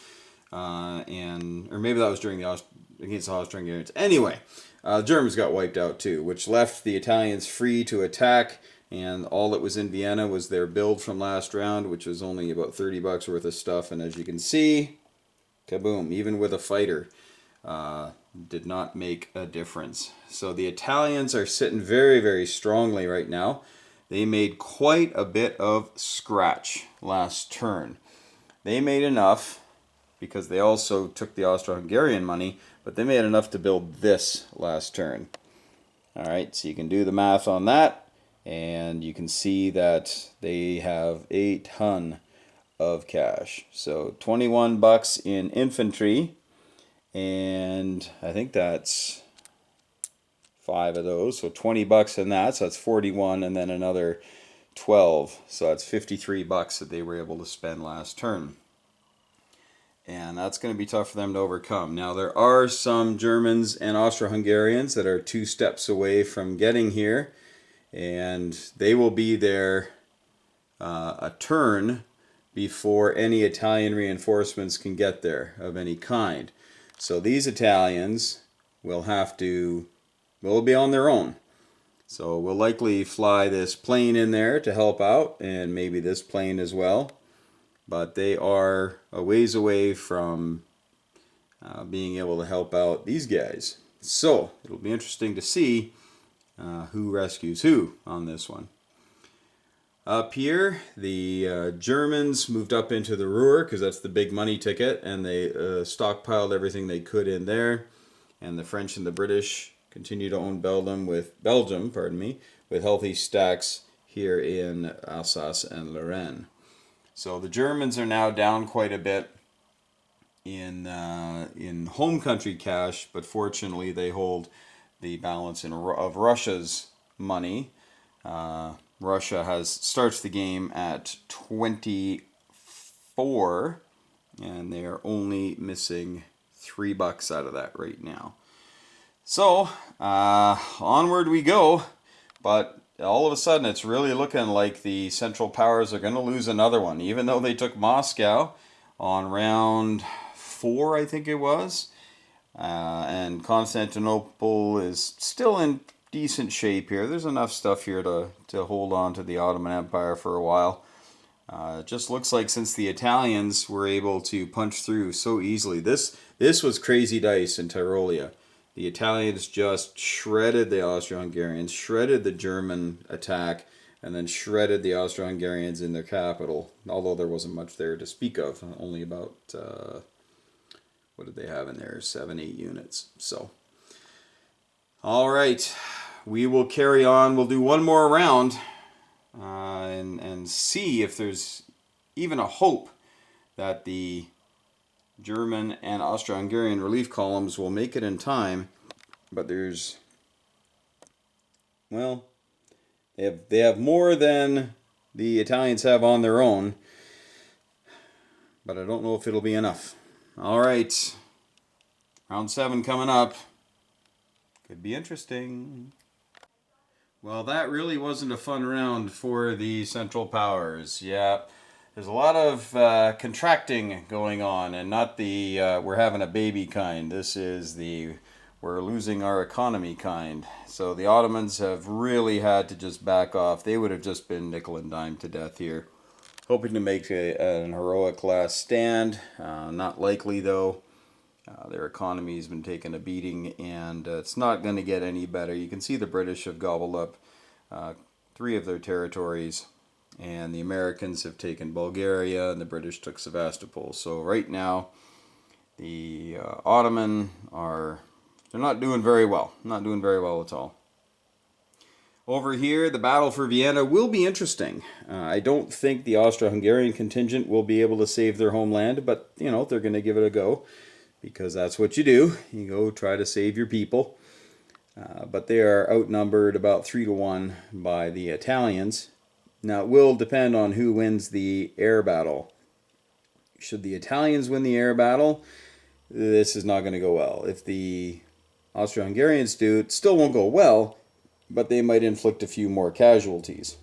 or maybe that was during against the Austro-Hungarians. Anyway, the Germans got wiped out too, which left the Italians free to attack. And all that was in Vienna was their build from last round, which was only about $30 worth of stuff. And as you can see, kaboom! Even with a fighter. Did not make a difference. So the Italians are sitting very, very strongly right now. They made quite a bit of scratch last turn. They made enough, because they also took the Austro-Hungarian money, but they made enough to build this last turn. Alright, so you can do the math on that, and you can see that they have a ton of cash. So $21 in infantry, and I think that's 5 of those, so $20 in that, so that's 41, and then another 12, so that's $53 that they were able to spend last turn. And that's going to be tough for them to overcome. Now, there are some Germans and Austro-Hungarians that are 2 steps away from getting here, and they will be there a turn before any Italian reinforcements can get there of any kind. So these Italians will be on their own. So we'll likely fly this plane in there to help out, and maybe this plane as well. but they are a ways away from being able to help out these guys. So it'll be interesting to see who rescues who on this one. Up here, the Germans moved up into the Ruhr because that's the big money ticket, and they stockpiled everything they could in there. And the French and the British continue to own Belgium with healthy stacks here in Alsace and Lorraine. So the Germans are now down quite a bit in home country cash, but fortunately they hold the balance of Russia's money. Russia starts the game at 24, and they are only missing $3 out of that right now. So onward we go, but all of a sudden it's really looking like the Central Powers are going to lose another one, even though they took Moscow on round 4, I think it was. And Constantinople is still in decent shape here. There's enough stuff here to hold on to the Ottoman Empire for a while. It just looks like since the Italians were able to punch through so easily, this was crazy dice in Tyrolia. The Italians just shredded the Austro-Hungarians, shredded the German attack, and then shredded the Austro-Hungarians in their capital, although there wasn't much there to speak of, only about, what did they have in there, 7-8 units. So, all right, we will carry on. We'll do one more round and see if there's even a hope that the German and Austro-Hungarian relief columns will make it in time. But there's, well, they have more than the Italians have on their own, but I don't know if it'll be enough. All right, round 7 coming up. Could be interesting. Well, that really wasn't a fun round for the Central Powers. Yeah, there's a lot of contracting going on, and not the we're having a baby kind. This is the we're losing our economy kind. So the Ottomans have really had to just back off. They would have just been nickel and dime to death here. Hoping to make an heroic last stand. Not likely, though. Their economy has been taking a beating, and it's not going to get any better. You can see the British have gobbled up 3 of their territories, and the Americans have taken Bulgaria, and the British took Sevastopol. So right now, the Ottoman they're not doing very well. Not doing very well at all. Over here, the battle for Vienna will be interesting. I don't think the Austro-Hungarian contingent will be able to save their homeland, but, you know, they're going to give it a go, because that's what you do. You go try to save your people. But they are outnumbered about 3-1 by the Italians. Now, it will depend on who wins the air battle. Should the Italians win the air battle, this is not going to go well. If the Austro-Hungarians do, it still won't go well, but they might inflict a few more casualties.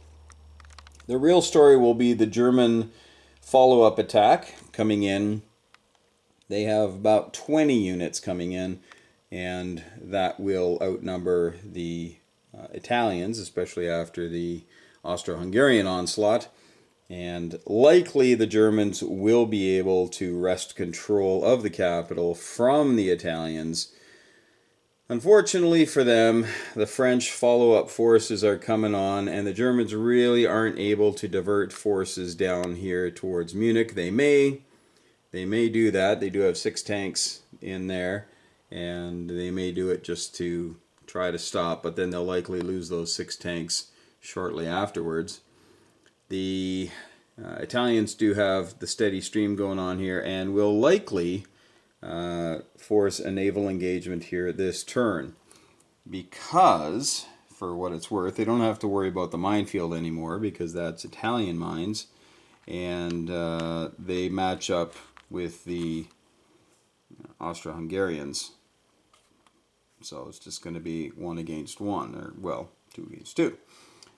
The real story will be the German follow-up attack coming in. They have about 20 units coming in, and that will outnumber the Italians, especially after the Austro-Hungarian onslaught. And likely the Germans will be able to wrest control of the capital from the Italians. Unfortunately for them, the French follow-up forces are coming on, and the Germans really aren't able to divert forces down here towards Munich. They may do that. They do have 6 tanks in there, and they may do it just to try to stop, but then they'll likely lose those 6 tanks shortly afterwards. The Italians do have the steady stream going on here, and will likely force a naval engagement here this turn, because, for what it's worth, they don't have to worry about the minefield anymore, because that's Italian mines, and they match up with the Austro-Hungarians. So it's just going to be 1 against 1, or, well, 2 against 2.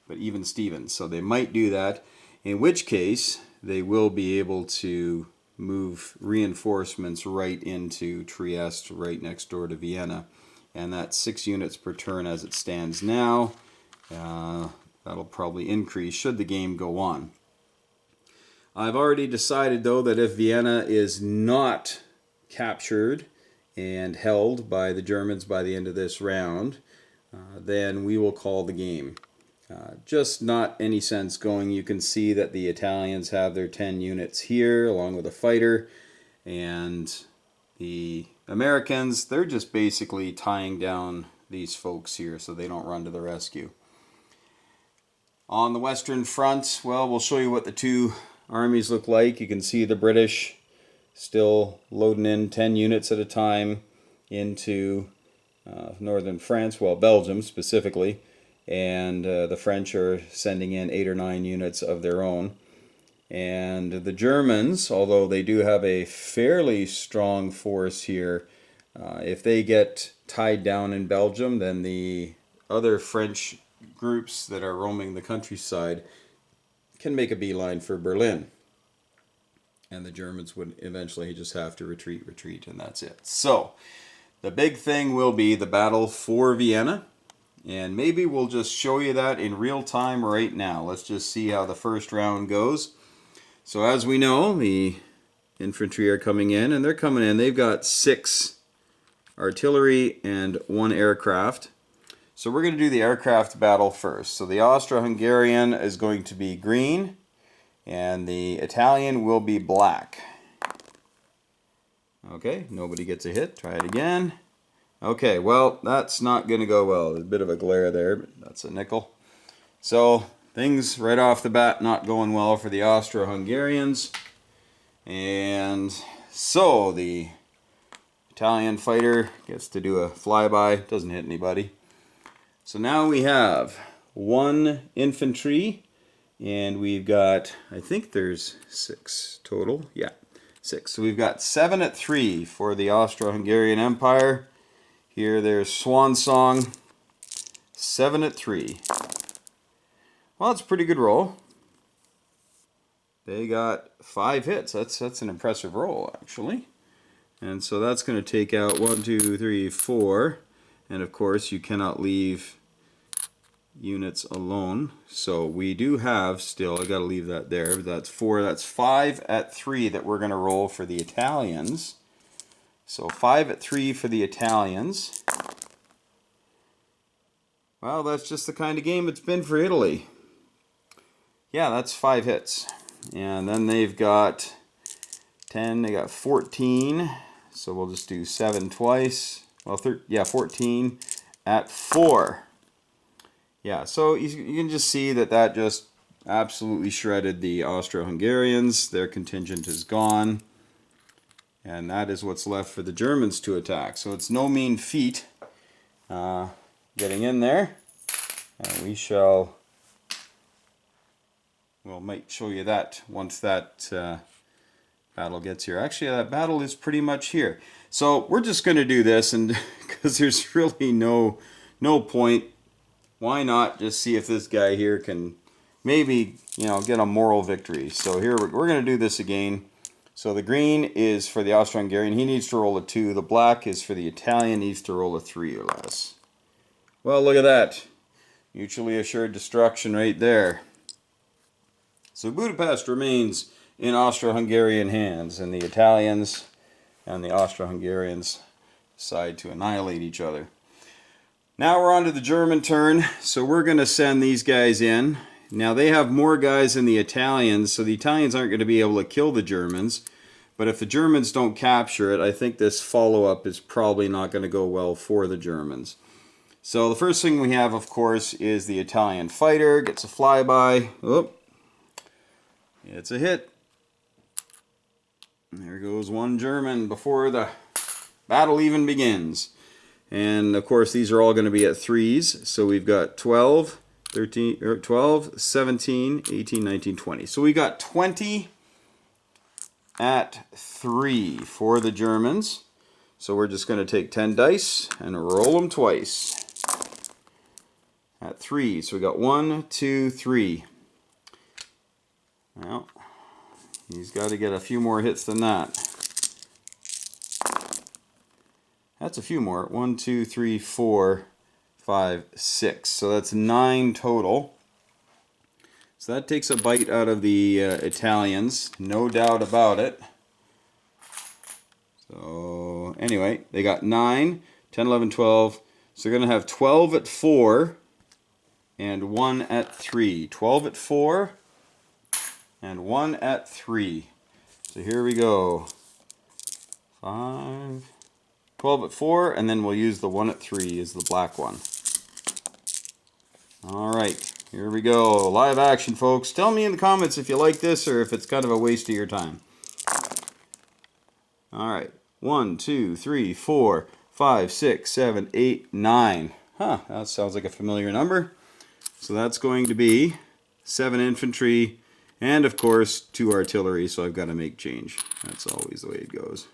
But even Stevens. So they might do that, in which case they will be able to move reinforcements right into Trieste, right next door to Vienna. And that's 6 units per turn as it stands now. That'll probably increase should the game go on. I've already decided, though, that if Vienna is not captured and held by the Germans by the end of this round, then we will call the game. Just not any sense going. You can see that the Italians have their 10 units here along with a fighter, and the Americans, they're just basically tying down these folks here so they don't run to the rescue. On the Western Front, well, we'll show you what the two armies look like. You can see the British still loading in 10 units at a time into northern France, well, Belgium specifically, and the French are sending in 8 or 9 units of their own. And the Germans, although they do have a fairly strong force here, if they get tied down in Belgium, then the other French groups that are roaming the countryside can make a beeline for Berlin. And the Germans would eventually just have to retreat, and that's it. So, the big thing will be the battle for Vienna. And maybe we'll just show you that in real time right now. Let's just see how the first round goes. So as we know, the infantry are coming in, and they're coming in. They've got 6 artillery and 1 aircraft. So we're going to do the aircraft battle first. So the Austro-Hungarian is going to be green, and the Italian will be black. Okay, nobody gets a hit. Try it again. Okay, well, that's not going to go well. There's a bit of a glare there, but that's a nickel. So things right off the bat not going well for the Austro-Hungarians. And so the Italian fighter gets to do a flyby, doesn't hit anybody. So now we have 1 infantry, and we've got, I think there's 6 total. Yeah, 6. So we've got 7 at 3 for the Austro-Hungarian Empire. Here there's Swan Song, 7 at 3. Well, that's a pretty good roll. They got 5 hits. That's an impressive roll, actually. And so that's going to take out 1, 2, 3, 4. And of course, you cannot leave units alone. So we do have still, I got to leave that there. That's 4. That's 5 at 3 that we're going to roll for the Italians. So 5 at 3 for the Italians. Well, that's just the kind of game it's been for Italy. Yeah, that's 5 hits. And then they've got 10, they got 14. So we'll just do 7 twice. Well, 14 at 4. Yeah, so you can just see that just absolutely shredded the Austro-Hungarians. Their contingent is gone. And that is what's left for the Germans to attack. So it's no mean feat getting in there. And we'll might show you that once that battle gets here. Actually, that battle is pretty much here. So we're just going to do this, and because there's really no point. Why not just see if this guy here can maybe, get a moral victory. So here we're going to do this again. So the green is for the Austro-Hungarian. He needs to roll a 2. The black is for the Italian. He needs to roll a 3 or less. Well, look at that. Mutually assured destruction right there. So Budapest remains in Austro-Hungarian hands, and the Italians and the Austro-Hungarians decide to annihilate each other. Now we're on to the German turn. So we're going to send these guys in. Now they have more guys than the Italians, so the Italians aren't going to be able to kill the Germans. But if the Germans don't capture it, I think this follow-up is probably not going to go well for the Germans. So the first thing we have, of course, is the Italian fighter. Gets a flyby. Oop. It's a hit. There goes 1 German before the battle even begins. And of course, these are all going to be at 3s. So we've got 12, 17, 18, 19, 20. So we got 20 at 3 for the Germans. So we're just going to take 10 dice and roll them twice. At 3. So we got 1, 2, 3. Well, he's got to get a few more hits than that. That's a few more. 1, 2, 3, 4, 5, 6. So that's 9 total. So that takes a bite out of the Italians, no doubt about it. So anyway, they got 9, 10, 11, 12. So they're going to have 12 at 4 and 1 at 3. 12 at 4 and 1 at 3. So here we go. 5, 12 at 4, and then we'll use the 1 at 3 as the black one. Alright, here we go. Live action, folks. Tell me in the comments if you like this or if it's kind of a waste of your time. Alright, 1, 2, 3, 4, 5, 6, 7, 8, 9. Huh, that sounds like a familiar number. So that's going to be 7 infantry and, of course, 2 artillery, so I've got to make change. That's always the way it goes.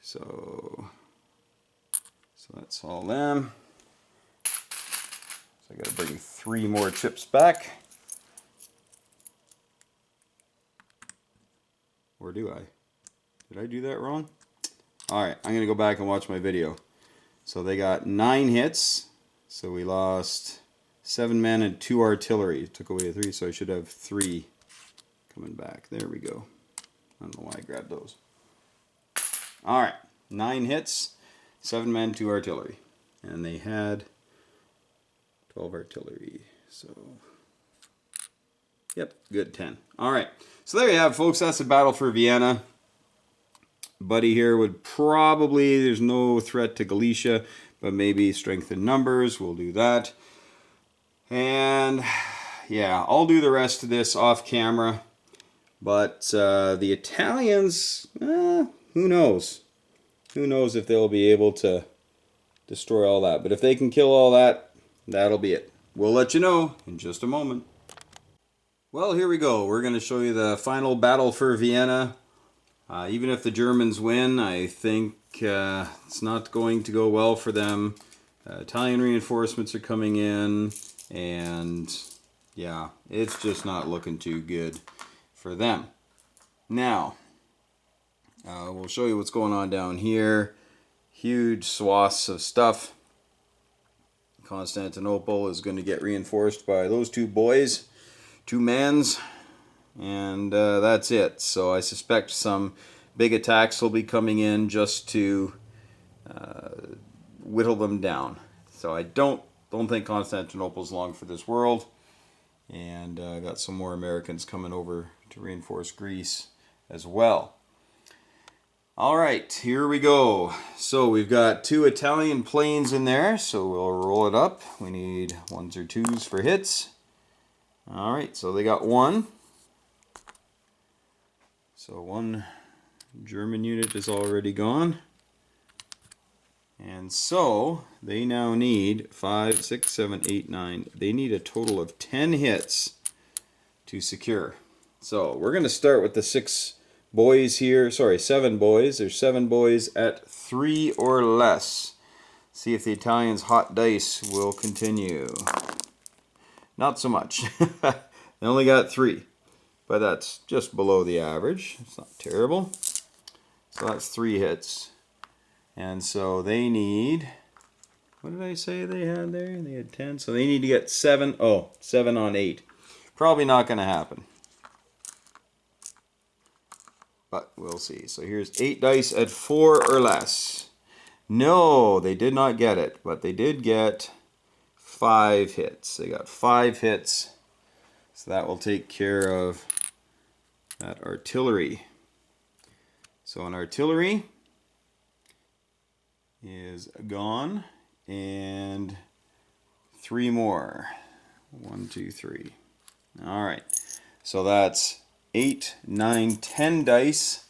So that's all them. So I got to bring 3 more chips back. Or do I? Did I do that wrong? Alright, I'm going to go back and watch my video. So they got 9 hits. So we lost 7 men and 2 artillery. Took away a 3, so I should have 3 coming back. There we go. I don't know why I grabbed those. Alright, 9 hits, 7 men, 2 artillery. And they had 12 artillery. So, yep, good, 10. Alright, so there you have it, folks. That's the battle for Vienna. Buddy here would probably, there's no threat to Galicia, but maybe strength in numbers. We'll do that. And, yeah, I'll do the rest of this off camera. But the Italians, who knows? Who knows if they'll be able to destroy all that. But if they can kill all that, that'll be it. We'll let you know in just a moment. Well, here we go. We're going to show you the final battle for Vienna. Even if the Germans win, I think it's not going to go well for them. Italian reinforcements are coming in, and yeah, it's just not looking too good for them. Now, we'll show you what's going on down here. Huge swaths of stuff. Constantinople is going to get reinforced by those 2 boys, 2 mans, and that's it. So I suspect some big attacks will be coming in just to whittle them down. So I don't think Constantinople's long for this world. And I got some more Americans coming over to reinforce Greece as well. Alright, here we go. So we've got 2 Italian planes in there, so we'll roll it up. We need 1s or 2s for hits. Alright, so they got 1. So 1 German unit is already gone. And so they now need 5, 6, 7, 8, 9. They need a total of 10 hits to secure. So we're going to start with the 6 boys here. Sorry, 7 boys. There's 7 boys at 3 or less. See if the Italians' hot dice will continue. Not so much. They only got 3. But that's just below the average. It's not terrible. So that's 3 hits. And so they need, what did I say they had there? They had 10. So they need to get 7. Oh, 7 on 8. Probably not going to happen. But we'll see. So here's 8 dice at 4 or less. No, they did not get it. But they did get 5 hits. They got 5 hits. So that will take care of that artillery. So an artillery is gone, and 3 more. 1, 2, 3. All right, so that's 8, 9, 10 dice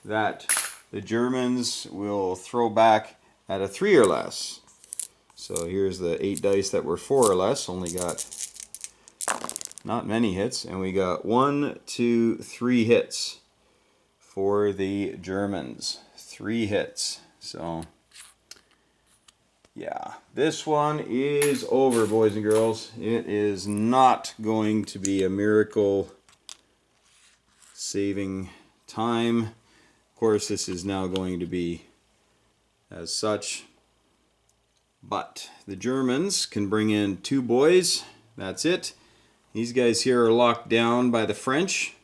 that the Germans will throw back at a 3 or less. So here's the 8 dice that were 4 or less, only got not many hits, and we got 1, 2, 3 hits for the Germans. 3 hits. So yeah, this one is over, boys and girls. It is not going to be a miracle saving time. Of course, this is now going to be as such. But the Germans can bring in 2 boys. That's it. These guys here are locked down by the French.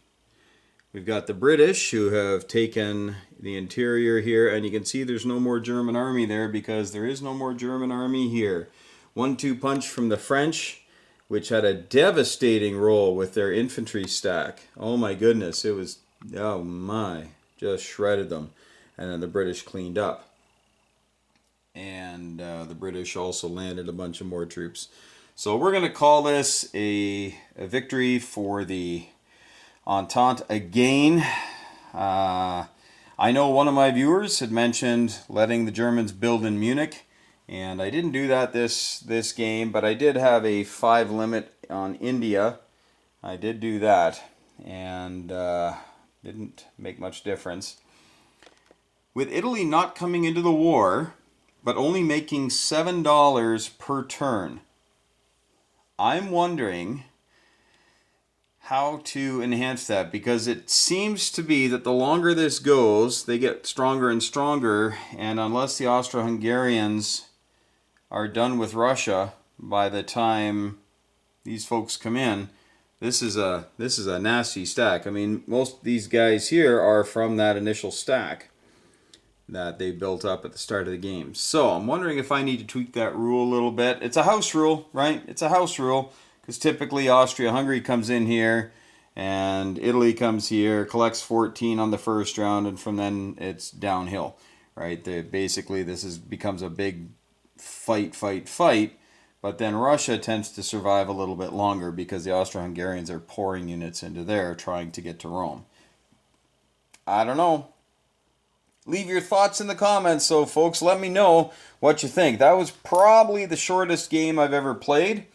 We've got the British who have taken the interior here, and you can see there's no more German army there because there is no more German army here. 1-2 punch from the French, which had a devastating roll with their infantry stack. Oh my goodness, it was, oh my, just shredded them. And then the British cleaned up. And the British also landed a bunch of more troops. So we're going to call this a victory for the Entente again. I know one of my viewers had mentioned letting the Germans build in Munich, and I didn't do that this game, but I did have a 5 limit on India. I did do that, and didn't make much difference. With Italy not coming into the war, but only making $7 per turn, I'm wondering how to enhance that, because it seems to be that the longer this goes, they get stronger and stronger, and unless the Austro-Hungarians are done with Russia by the time these folks come in, this is a nasty stack. I mean, most of these guys here are from that initial stack that they built up at the start of the game. So I'm wondering if I need to tweak that rule a little bit. It's a house rule, right? It's a house rule, because typically Austria-Hungary comes in here and Italy comes here, collects 14 on the first round, and from then it's downhill, right? Basically this becomes a big fight, but then Russia tends to survive a little bit longer because the Austro-Hungarians are pouring units into there trying to get to Rome. I don't know. Leave your thoughts in the comments, so folks, let me know what you think. That was probably the shortest game I've ever played.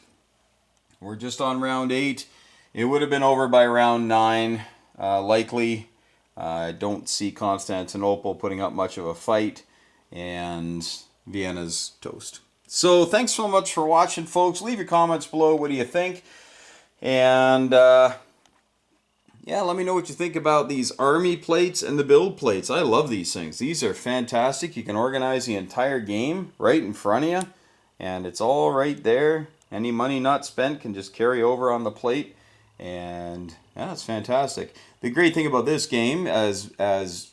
We're just on round 8. It would have been over by round 9, likely. I don't see Constantinople putting up much of a fight, and Vienna's toast. So thanks so much for watching, folks. Leave your comments below. What do you think? And yeah, let me know what you think about these army plates and the build plates. I love these things. These are fantastic. You can organize the entire game right in front of you, and it's all right there. Any money not spent can just carry over on the plate, and yeah, it's fantastic. The great thing about this game, as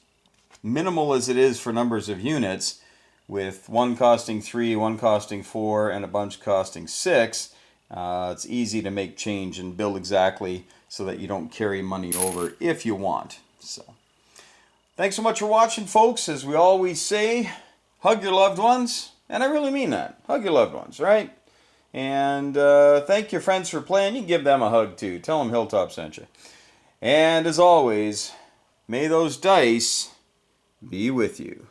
minimal as it is for numbers of units, with one costing 3, one costing 4, and a bunch costing 6, it's easy to make change and build exactly so that you don't carry money over if you want. So, thanks so much for watching, folks. As we always say, hug your loved ones, and I really mean that. Hug your loved ones, right? And thank your friends for playing. You can give them a hug too. Tell them Hilltop sent you. And as always, may those dice be with you.